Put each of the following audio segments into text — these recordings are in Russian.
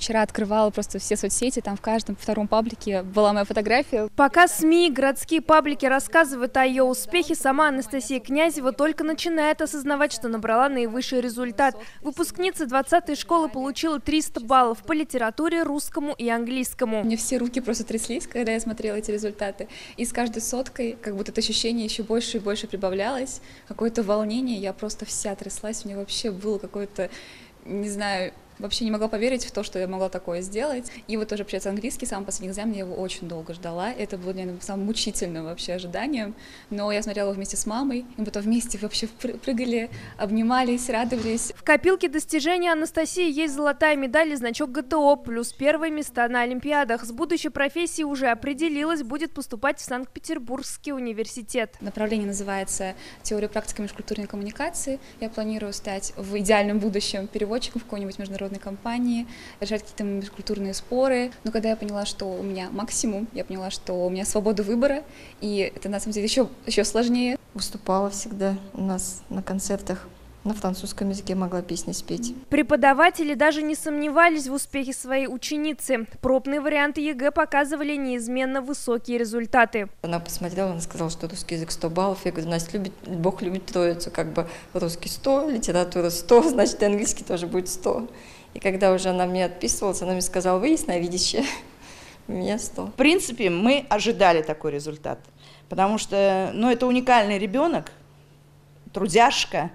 Вчера открывала просто все соцсети, там в каждом втором паблике была моя фотография. Пока СМИ, городские паблики рассказывают о ее успехе, сама Анастасия Князева только начинает осознавать, что набрала наивысший результат. Выпускница 20-й школы получила 300 баллов по литературе, русскому и английскому. Мне все руки просто тряслись, когда я смотрела эти результаты. И с каждой соткой как будто это ощущение еще больше и больше прибавлялось. Какое-то волнение, я просто вся тряслась, мне вообще было какое-то, не знаю, вообще не могла поверить в то, что я могла такое сделать. И вот тоже, получается, английский, самый последний экзамен, я его очень долго ждала. Это было, наверное, самым мучительным вообще ожиданием. Но я смотрела вместе с мамой, и мы потом вместе вообще прыгали, обнимались, радовались. В копилке достижений Анастасии есть золотая медаль и значок ГТО, плюс первые места на Олимпиадах. С будущей профессией уже определилась, будет поступать в Санкт-Петербургский университет. Направление называется «Теория практики межкультурной коммуникации». Я планирую стать в идеальном будущем переводчиком в какой-нибудь международной компании, решать какие-то межкультурные споры. Но когда я поняла, что у меня максимум, я поняла, что у меня свобода выбора, и это на самом деле еще сложнее. Выступала всегда у нас на концертах. На французском языке могла песни спеть. Преподаватели даже не сомневались в успехе своей ученицы. Пробные варианты ЕГЭ показывали неизменно высокие результаты. Она посмотрела, она сказала, что русский язык 100 баллов. Я говорю, Настя, Бог любит троицу, как бы русский 100, литература 100, значит, и английский тоже будет 100. И когда уже она мне отписывалась, она мне сказала, вы ясновидящая. У меня 100. В принципе, мы ожидали такой результат, потому что, это уникальный ребенок, трудяжка.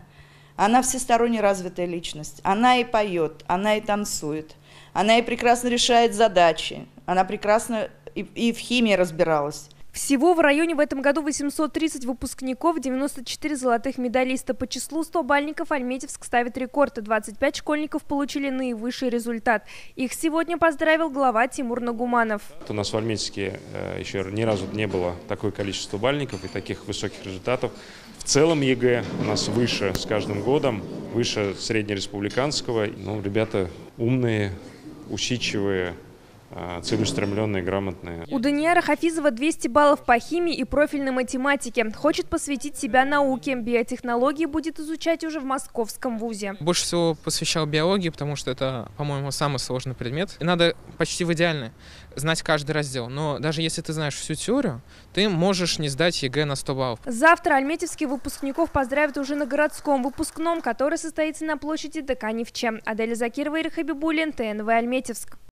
Она всесторонне развитая личность. Она и поет, она и танцует, она и прекрасно решает задачи, она прекрасно и в химии разбиралась. Всего в районе в этом году 830 выпускников, 94 золотых медалиста. По числу 100-бальников Альметьевск ставит рекорд. 25 школьников получили наивысший результат. Их сегодня поздравил глава Тимур Нагуманов. У нас в Альметьевске еще ни разу не было такое количество бальников и таких высоких результатов. В целом ЕГЭ у нас выше с каждым годом, выше среднереспубликанского. Ребята умные, усидчивые, целеустремленные, грамотные. У Даниэра Хафизова 200 баллов по химии и профильной математике. Хочет посвятить себя науке. Биотехнологии будет изучать уже в московском вузе. Больше всего посвящал биологии, потому что это, по-моему, самый сложный предмет. И надо почти в идеале знать каждый раздел. Но даже если ты знаешь всю теорию, ты можешь не сдать ЕГЭ на 100 баллов. Завтра альметьевских выпускников поздравят уже на городском выпускном, который состоится на площади ДК Невче. Аделя Закирова, Ирина Хабибуллин, ТНВ Альметьевск.